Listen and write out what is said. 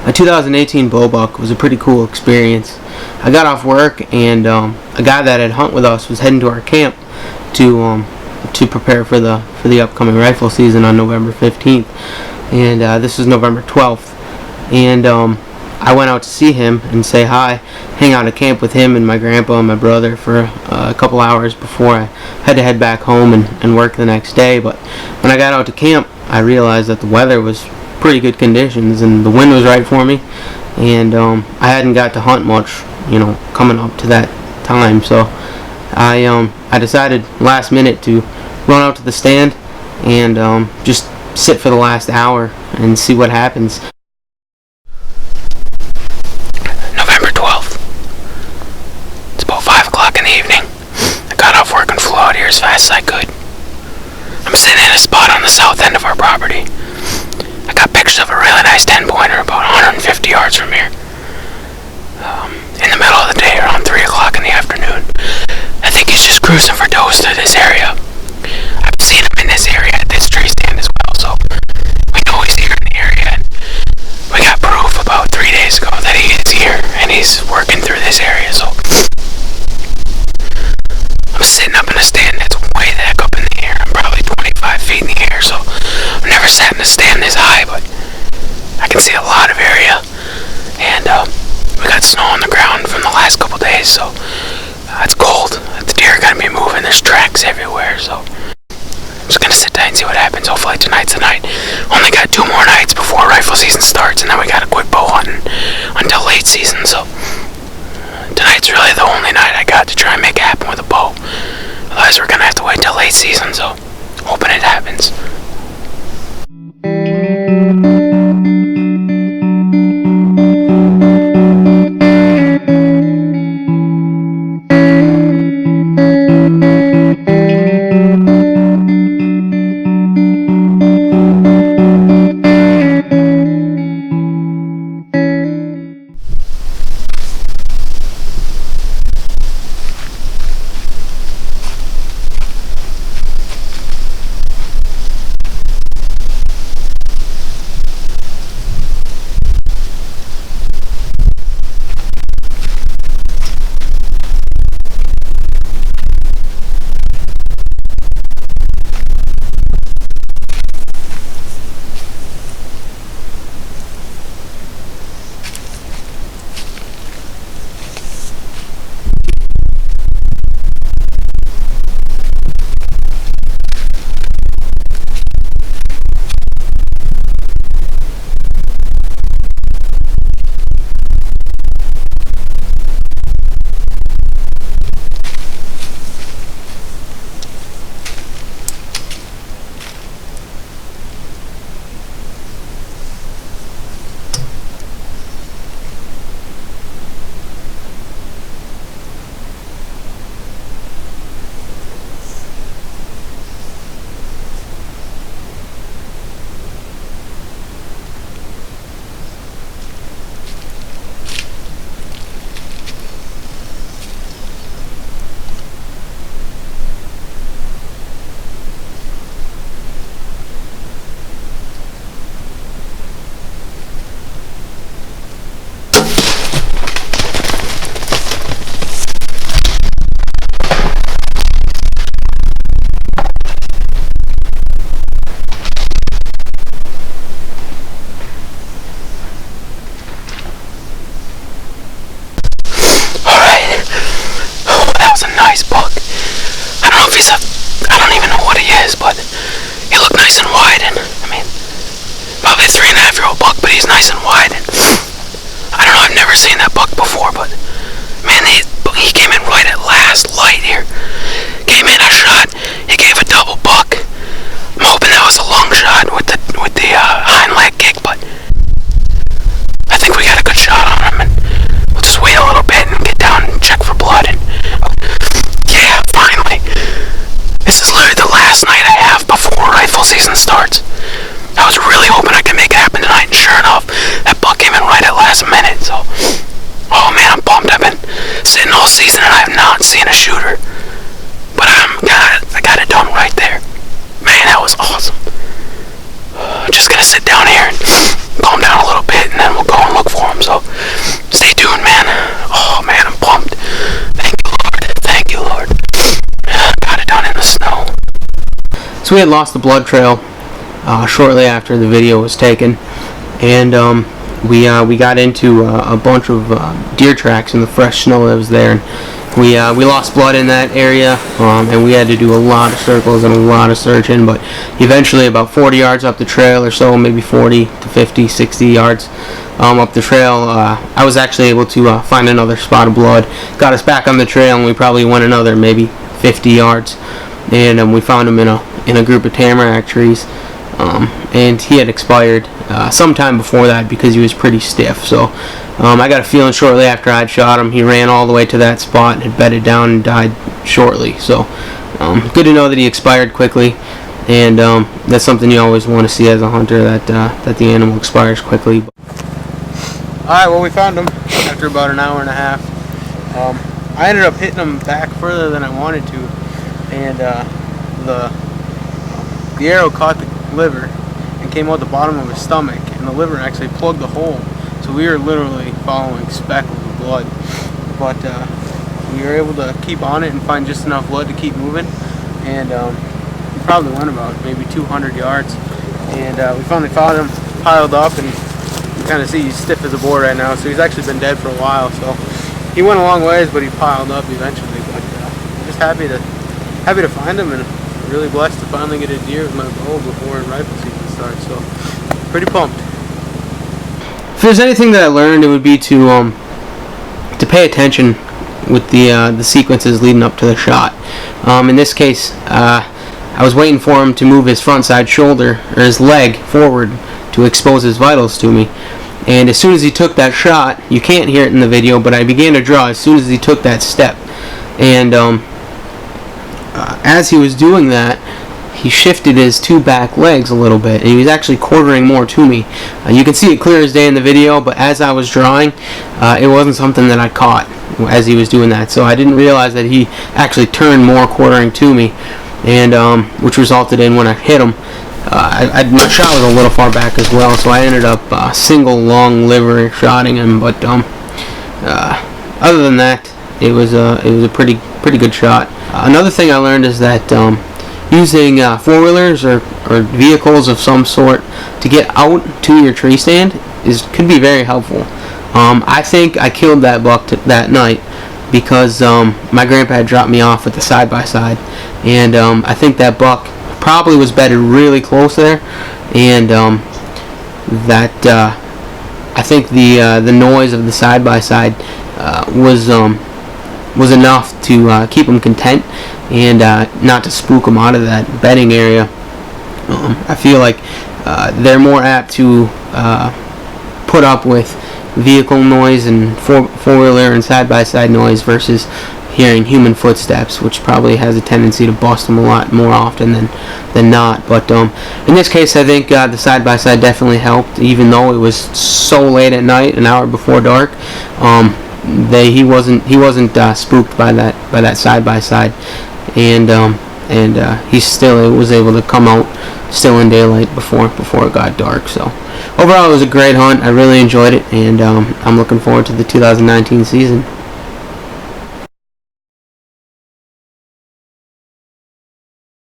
a 2018 bow buck was a pretty cool experience. I got off work and a guy that had hunt with us was heading to our camp to prepare for the upcoming rifle season on November 15th, and this is November 12th. And I went out to see him and say hi, hang out at camp with him and my grandpa and my brother for a couple hours before I had to head back home and work the next day. But when I got out to camp, I realized that the weather was pretty good conditions and the wind was right for me, and I hadn't got to hunt much, coming up to that time. So I decided last minute to run out to the stand and just sit for the last hour and see what happens. November 12th. It's about 5 o'clock in the evening. I got off work and flew out here as fast as I could. I'm sitting in a spot on the south end of our property. I got pictures of a really nice 10-pointer about 150 yards from here. In the middle of the day, around 3 o'clock in the afternoon. I think he's just cruising for does through this area. I've seen him in this area at this tree stand as well, so we know he's here in the area. And we got proof about 3 days ago that he is here and he's working through this area. So I'm sitting up in a stand that's way the heck up in the air. I'm probably 25 feet in the air, so I've never sat in a stand this high, but I can see a lot of area. And we got snow on the ground from the last couple days, so it's cold. The deer are gonna be moving. There's tracks everywhere, so I'm just gonna sit tight and see what happens. Hopefully tonight's the night. Only got 2 more nights before rifle season starts, and then we gotta quit bow hunting until late season. So tonight's really the only night I got to try and make it happen with a bow. Otherwise, we're gonna have to wait till late season. So hoping it happens. Just gonna sit down here and calm down a little bit, and then we'll go and look So we had lost the blood trail shortly after the video was taken, and we got into a bunch of deer tracks in the fresh snow that was there. And we lost blood in that area, and we had to do a lot of circles and a lot of searching, but eventually about 40 yards up the trail or so, maybe 40 to 50, 60 yards up the trail, I was actually able to find another spot of blood. Got us back on the trail, and we probably went another maybe 50 yards, and we found him in a group of tamarack trees, and he had expired sometime before that because he was pretty stiff. So I got a feeling shortly after I'd shot him, he ran all the way to that spot and had bedded down and died shortly. So good to know that he expired quickly, and that's something you always want to see as a hunter, that the animal expires quickly. Alright, well, we found him after about an hour and a half. I ended up hitting him back further than I wanted to, and the arrow caught the liver and came out the bottom of his stomach, and the liver actually plugged the hole. So we were literally following speckles of blood, but we were able to keep on it and find just enough blood to keep moving, and we probably went about maybe 200 yards, and we finally found him piled up, and you kind of see he's stiff as a board right now, so he's actually been dead for a while. So he went a long ways, but he piled up eventually. But I'm just happy to find him, and really blessed to finally get a deer with my bow before rifle season starts. So pretty pumped. If there's anything that I learned, it would be to pay attention with the sequences leading up to the shot. In this case, I was waiting for him to move his front side shoulder or his leg forward to expose his vitals to me. And as soon as he took that shot, you can't hear it in the video, but I began to draw as soon as he took that step. And as he was doing that, he shifted his two back legs a little bit, and he was actually quartering more to me. You can see it clear as day in the video, but as I was drawing, it wasn't something that I caught as he was doing that. So I didn't realize that he actually turned more quartering to me, and which resulted in when I hit him, my shot was a little far back as well, so I ended up single long liver shotting him. But other than that, it was a pretty good shot. Another thing I learned is that using four-wheelers or vehicles of some sort to get out to your tree stand could be very helpful. I think I killed that buck that night because my grandpa had dropped me off with the side-by-side, and I think that buck probably was bedded really close there, and I think the noise of the side-by-side was enough to keep him content and not to spook him out of that bedding area. I feel like they're more apt to put up with vehicle noise and four-wheeler and side-by-side noise versus hearing human footsteps, which probably has a tendency to bust them a lot more often than not. But in this case, I think the side-by-side definitely helped, even though it was so late at night, an hour before dark. He wasn't spooked by that side-by-side, and he still was able to come out still in daylight before it got dark. So overall, it was a great hunt. I really enjoyed it, and I'm looking forward to the 2019 season.